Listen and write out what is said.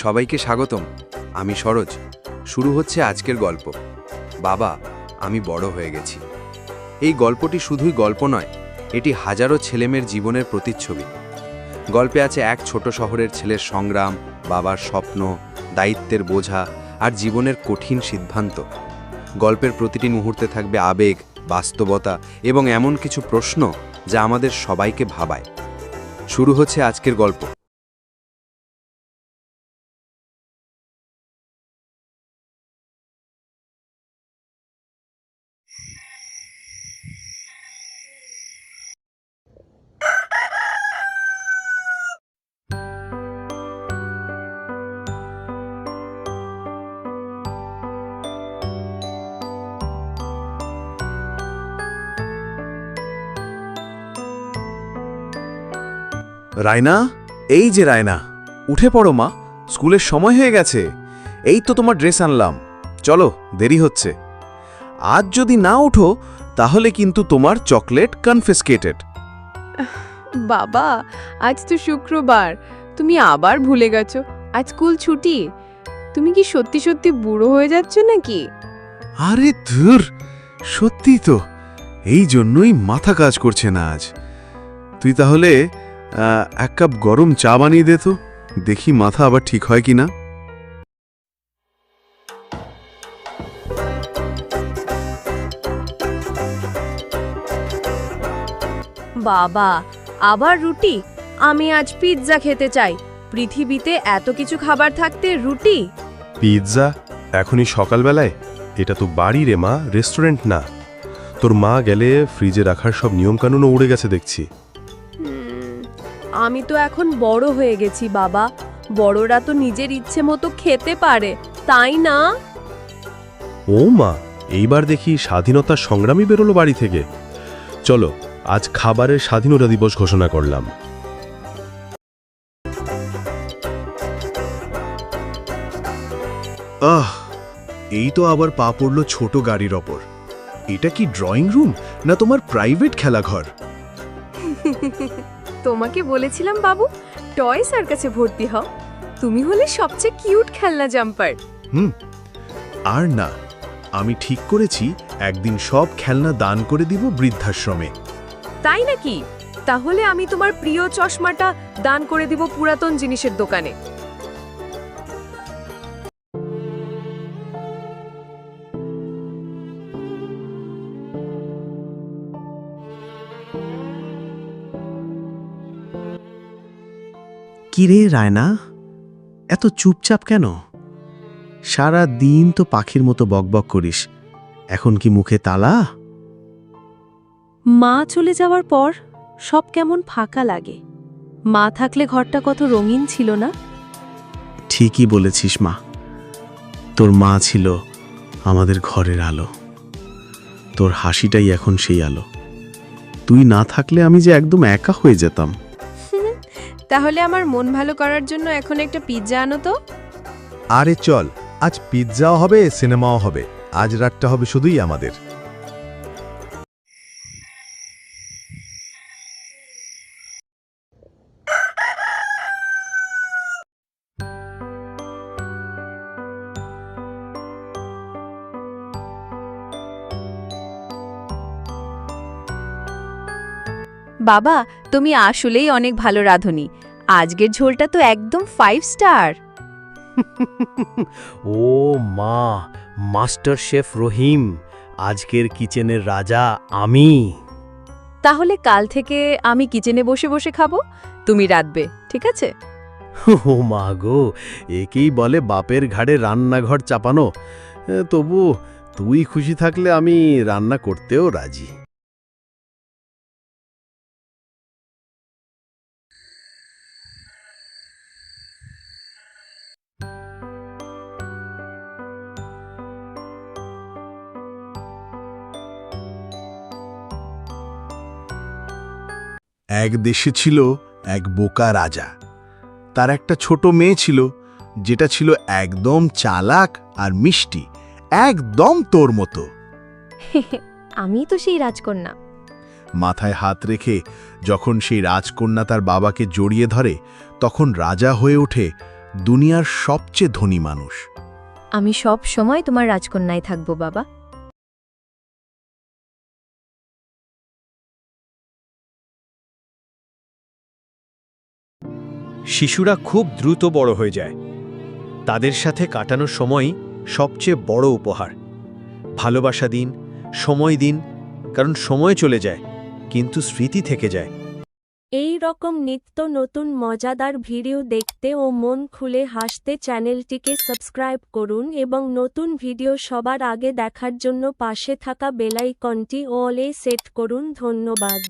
সবাইকে স্বাগতম। আমি সরোজ। শুরু হচ্ছে আজকের গল্প। বাবা, আমি বড় হয়ে গেছি। এই গল্পটি শুধুই গল্প নয়, এটি হাজারো ছেলেমেয়ের জীবনের প্রতিচ্ছবি। গল্পে আছে এক ছোট শহরের ছেলের সংগ্রাম, বাবার স্বপ্ন, দায়িত্বের বোঝা আর জীবনের কঠিন সিদ্ধান্ত। গল্পের প্রতিটি মুহূর্তে থাকবে আবেগ, বাস্তবতা এবং এমন কিছু প্রশ্ন যা আমাদের সবাইকে ভাবায়। শুরু হচ্ছে আজকের গল্প। রায়না, এই যে রায়না, উঠে পড়ো মা, স্কুলের সময় হয়ে গেছে। এই তো তোমার ড্রেস আনলাম, চলো, দেরি হচ্ছে। আজ যদি না ওঠো তাহলে কিন্তু তোমার চকলেট কনফিসকেটেড। বাবা, আজ তো শুক্রবার, তুমি আবার ভুলে গেছো আজ স্কুল ছুটি। তুমি কি সত্যি সত্যি বুড়ো হয়ে যাচ্ছ নাকি? আরে ধুর, সত্যি তো, এই জন্যই মাথা কাজ করছে না আজ। তুই তাহলে এক কাপ গরম চা বানিয়ে দে তো, দেখি মাথা আবার ঠিক হয় কিনা। বাবা, আবার রুটি? আমি আজ পিৎজা খেতে চাই। পৃথিবীতে এত কিছু খাবার থাকতে রুটি? পিৎজা এখনই সকালবেলায়? এটা তো বাড়ি রে মা, রেস্টুরেন্ট না। তোর মা গেলে ফ্রিজে রাখার সব নিয়মকানুনও উড়ে গেছে দেখছি। আমি তো এখন বড় হয়ে গেছি বাবা। বড়রা তো নিজের ইচ্ছে মতো খেতে পারে, তাই না? ও মা, এইবার দেখি স্বাধীনতার সংগ্রামী বেরোলো বাড়ি থেকে। চলো, আজ খাবারের স্বাধীনতা দিবস ঘোষণা করলাম। এই তো আবার পা পড়ল ছোট গাড়ির ওপর। এটা কি ড্রয়িং রুম না তোমার প্রাইভেট খেলাঘর? তোমাকে বলেছিলাম বাবু, টয় সার্কাসে ভর্তি হও। তুমি হলে সবচেয়ে কিউট খেলনা জাম্পার। আর না, আমি ঠিক করেছি একদিন সব খেলনা দান করে দিব বৃদ্ধাশ্রমে। তাই নাকি? তাহলে আমি তোমার প্রিয় চশমাটা দান করে দিব পুরাতন জিনিসের দোকানে। কিরে রায়না, এত চুপচাপ কেন? সারা দিন তো পাখির মতো বকবক করিস, এখন কি মুখে তালা? মা চলে যাওয়ার পর সব কেমন ফাঁকা লাগে। মা থাকলে ঘরটা কত রঙিন ছিল না? ঠিকই বলেছিস মা, তোর মা ছিল আমাদের ঘরের আলো। তোর হাসিটাই এখন সেই আলো। তুই না থাকলে আমি যে একদম একা হয়ে যেতাম। তাহলে আমার মন ভালো করার জন্য এখন একটা পিৎজা আনো তো। আরে চল, আজ পিৎজাও হবে, সিনেমাও হবে। আজ রাতটা হবে শুধুই আমাদের। বাবা, তুমি আসলেই অনেক ভালো রাঁধুনি। আজকের ঝোলটা তো একদম 5 স্টার। ও মা, মাস্টার শেফ রহিম, আজকের কিচেনের রাজা আমি। তাহলে কাল থেকে আমি কিচেনে বসে বসে খাবো, তুমি রাঁধবে, ঠিক আছে? ও মা গো, একেই বলে বাপের ঘাড়ে রান্নাঘর চাপানো। তবু তুই খুশি থাকলে আমি রান্না করতেও রাজি। এক দেশে ছিল এক বোকা রাজা। তার একটা ছোট মেয়ে ছিল, যেটা ছিল একদম চালাক আর মিষ্টি, একদম তোর মতো। আমি তো সেই রাজকন্যা। মাথায় হাত রেখে যখন সেই রাজকন্যা তার বাবাকে জড়িয়ে ধরে, তখন রাজা হয়ে ওঠে দুনিয়ার সবচেয়ে ধনী মানুষ। আমি সব সময় তোমার রাজকন্যায় থাকবো বাবা। শিশুরা খুব দ্রুত বড় হয়ে যায়। তাদের সাথে কাটানোর সময়ই সবচেয়ে বড় উপহার। ভালোবাসা দিন, সময় দিন, কারণ সময় চলে যায় কিন্তু স্মৃতি থেকে যায়। এই রকম নিত্য নতুন মজাদার ভিডিও দেখতে ও মন খুলে হাসতে চ্যানেলটিকে সাবস্ক্রাইব করুন এবং নতুন ভিডিও সবার আগে দেখার জন্য পাশে থাকা বেল আইকনটি অলে সেট করুন। ধন্যবাদ।